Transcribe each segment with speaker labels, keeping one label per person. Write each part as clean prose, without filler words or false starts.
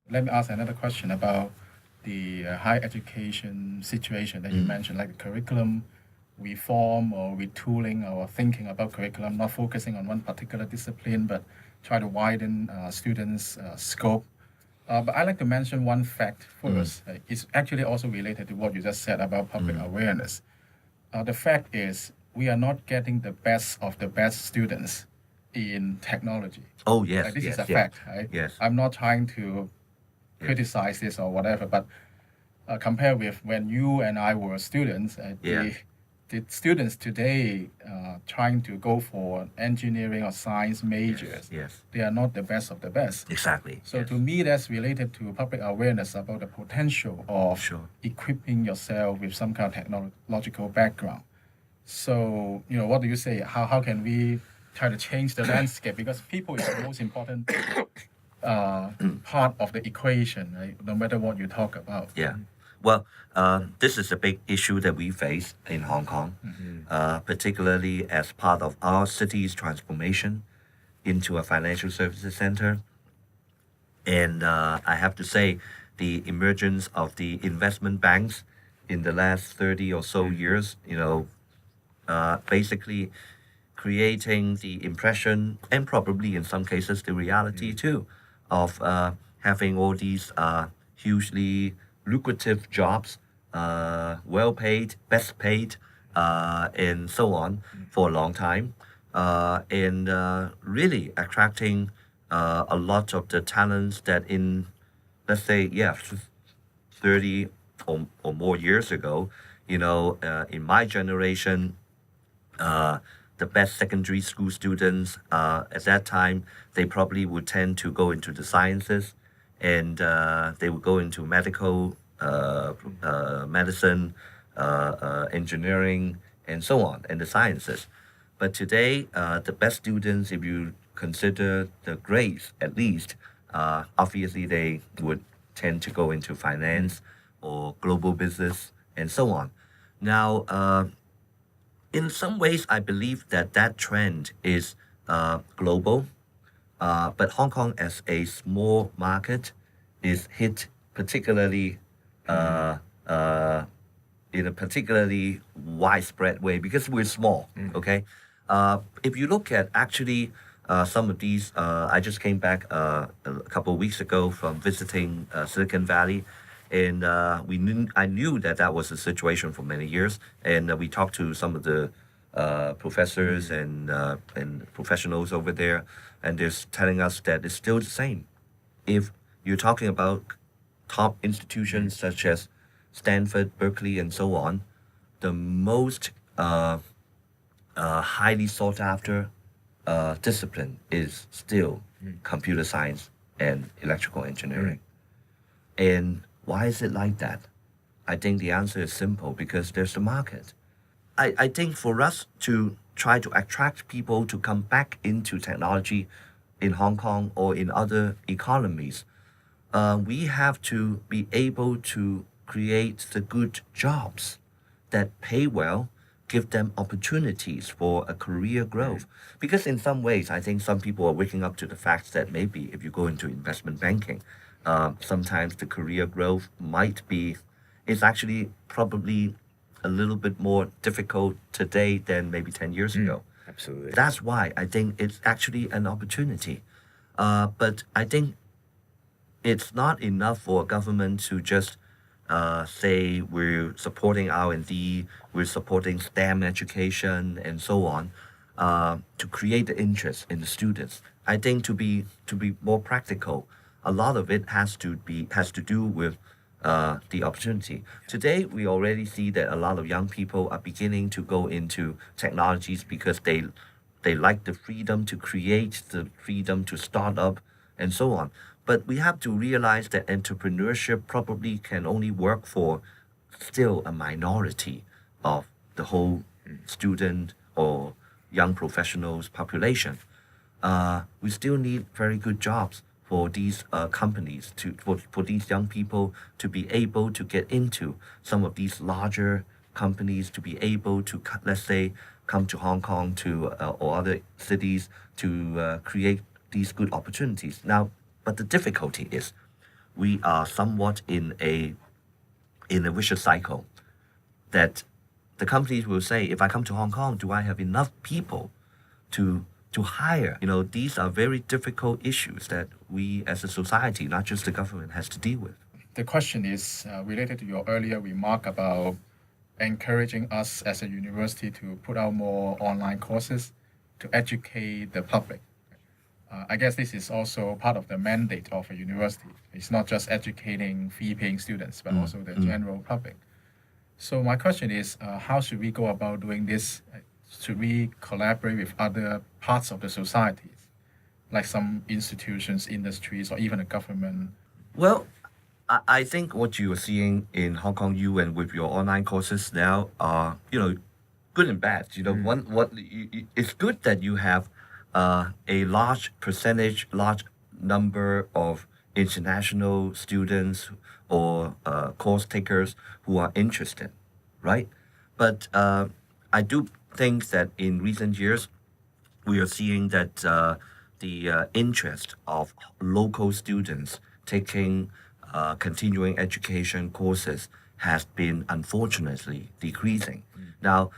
Speaker 1: let me ask another question about the higher education situation that you mentioned, like the curriculum reform or retooling or thinking about curriculum, not focusing on one particular discipline, but try to widen students' scope. But I'd like to mention one fact first. It's actually also related to what you just said about public awareness. The fact is, we are not getting the best of the best students in technology.
Speaker 2: Oh, yes,
Speaker 1: This is
Speaker 2: yes,
Speaker 1: a
Speaker 2: yes,
Speaker 1: fact, right?
Speaker 2: yes,
Speaker 1: I'm not trying to
Speaker 2: yes,
Speaker 1: criticize this or whatever, but compare with when you and I were students,
Speaker 2: yeah,
Speaker 1: the students today trying to go for engineering or science majors,
Speaker 2: yes,
Speaker 1: they are not the best of the best.
Speaker 2: exactly,
Speaker 1: So
Speaker 2: yes,
Speaker 1: to me, that's related to public awareness about the potential of
Speaker 2: sure.
Speaker 1: equipping yourself with some kind of technological background. So, what do you say? How can we try to change the landscape? Because people is the most important part of the equation, right? No matter what you talk about.
Speaker 2: Yeah. Well, this is a big issue that we face in Hong Kong, particularly as part of our city's transformation into a financial services center. And I have to say, the emergence of the investment banks in the last 30 or so years, basically creating the impression and probably in some cases the reality too of having all these hugely lucrative jobs, well paid, best paid, and so on for a long time, and really attracting a lot of the talents that in, let's say, 30 or more years ago, in my generation, the best secondary school students at that time, they probably would tend to go into the sciences, and they would go into medical, medicine, engineering, and so on, and the sciences. But today, the best students, if you consider the grades at least, obviously they would tend to go into finance or global business and so on. Now, in some ways, I believe that that trend is global, but Hong Kong as a small market is hit particularly uh, uh, in a particularly widespread way because we're small. Okay, if you look at actually some of these, I just came back a couple of weeks ago from visiting Silicon Valley, and I knew that that was the situation for many years, and we talked to some of the professors and professionals over there, and they're telling us that it's still the same. If you're talking about top institutions such as Stanford, Berkeley, and so on, the most highly sought after discipline is still computer science and electrical engineering. And why is it like that? I think the answer is simple because there's the market. I think for us to try to attract people to come back into technology in Hong Kong or in other economies, we have to be able to create the good jobs that pay well, give them opportunities for a career growth. Because in some ways, I think some people are waking up to the fact that maybe if you go into investment banking, sometimes the career growth is actually probably a little bit more difficult today than maybe 10 years ago.
Speaker 3: Absolutely.
Speaker 2: That's why I think it's actually an opportunity. But I think it's not enough for a government to just say we're supporting R&D, we're supporting STEM education, and so on, to create the interest in the students. I think to be more practical, a lot of it has to do with the opportunity. Today, we already see that a lot of young people are beginning to go into technologies because they like the freedom to create, the freedom to start up, and so on. But we have to realize that entrepreneurship probably can only work for still a minority of the whole student or young professionals population. We still need very good jobs for these companies for these young people to be able to get into some of these larger companies, to be able to let's say come to Hong Kong to or other cities to create these good opportunities. Now, but the difficulty is we are somewhat in a vicious cycle that the companies will say, if I come to Hong Kong, do I have enough people to hire? These are very difficult issues that we as a society, not just the government, has to deal with.
Speaker 1: The question is related to your earlier remark about encouraging us as a university to put out more online courses to educate the public. I guess this is also part of the mandate of a university. It's not just educating fee-paying students, but also the general public. So my question is, how should we go about doing this? Should we collaborate with other parts of the societies, like some institutions, industries, or even the government?
Speaker 2: Well, I think what you are seeing in Hong Kong U and with your online courses now are, good and bad. It's good that you have a large percentage, large number of international students or course takers who are interested, right? But I do think that in recent years, we are seeing that the interest of local students taking continuing education courses has been unfortunately decreasing. Now,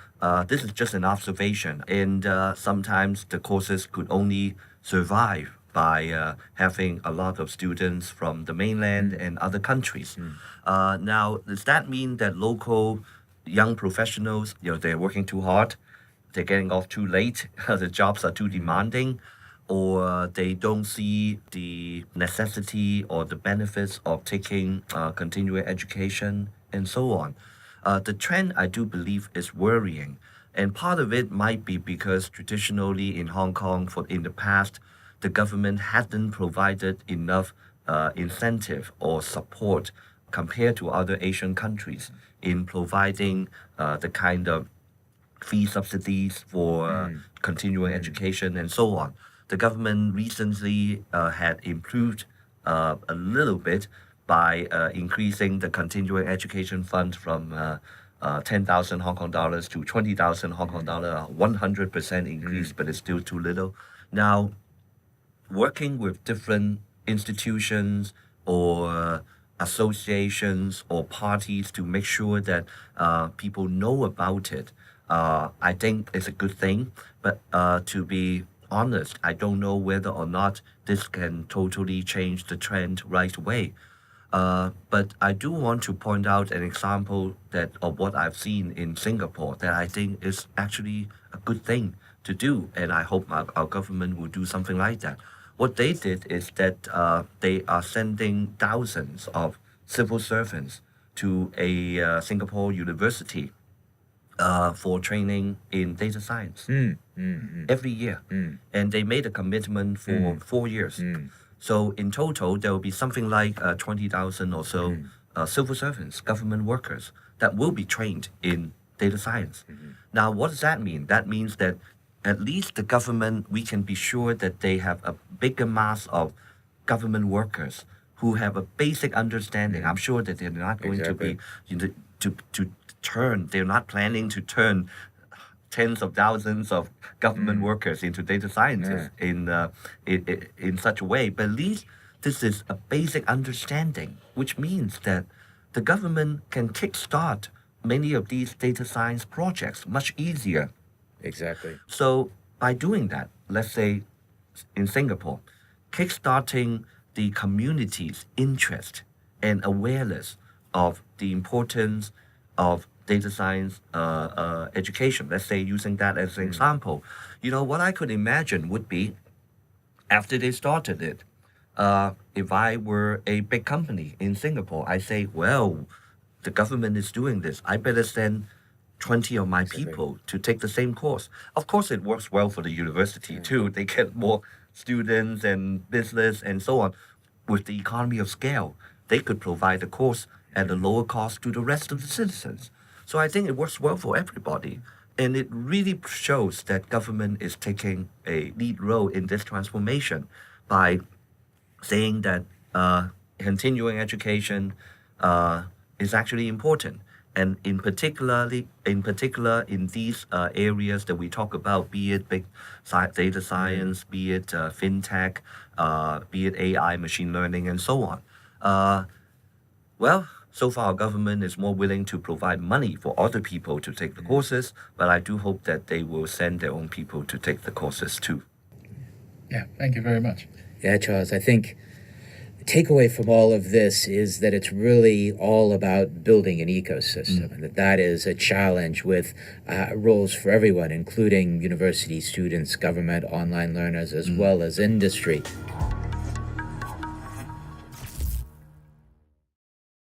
Speaker 2: this is just an observation, and sometimes the courses could only survive by having a lot of students from the mainland and other countries. Now, does that mean that local young professionals, they're working too hard, they're getting off too late, the jobs are too demanding, or they don't see the necessity or the benefits of taking continuing education and so on? The trend, I do believe, is worrying. And part of it might be because traditionally in Hong Kong, in the past, the government hadn't provided enough incentive or support compared to other Asian countries in providing the kind of fee subsidies for continuing education and so on. The government recently had improved a little bit by increasing the continuing education fund from 10,000 Hong Kong dollars to 20,000 Hong Kong dollar, 100% increase, but it's still too little. Now, working with different institutions or associations or parties to make sure that people know about it, I think it's a good thing. But to be honest, I don't know whether or not this can totally change the trend right away. But I do want to point out an example of what I've seen in Singapore that I think is actually a good thing to do, and I hope our government will do something like that. What they did is that they are sending thousands of civil servants to a Singapore university for training in data science every year. And they made a commitment for 4 years. So in total, there will be something like 20,000 or so civil servants, government workers, that will be trained in data science. Now, what does that mean? That means that at least the government, we can be sure that they have a bigger mass of government workers who have a basic understanding. I'm sure that they're not going to be, they're not planning to turn tens of thousands of government workers into data scientists in such a way. But at least this is a basic understanding, which means that the government can kickstart many of these data science projects much easier.
Speaker 3: Exactly.
Speaker 2: So by doing that, let's say in Singapore, kickstarting the community's interest and awareness of the importance of data science education, let's say using that as an example, what I could imagine would be, after they started it, if I were a big company in Singapore, I say, well, the government is doing this, I better send 20 of my people to take the same course. Of course, it works well for the university too. They get more students and business and so on. With the economy of scale, they could provide a course at a lower cost to the rest of the citizens. So I think it works well for everybody. And it really shows that government is taking a lead role in this transformation by saying that continuing education is actually important. And in particular in these areas that we talk about, be it big data science, be it FinTech, be it AI, machine learning, and so on. Well, so far our government is more willing to provide money for other people to take the courses, but I do hope that they will send their own people to take the courses too.
Speaker 1: Yeah, thank you very much.
Speaker 3: Yeah, Charles, I think the takeaway from all of this is that it's really all about building an ecosystem, and that is a challenge with roles for everyone, including university students, government, online learners, as well as industry.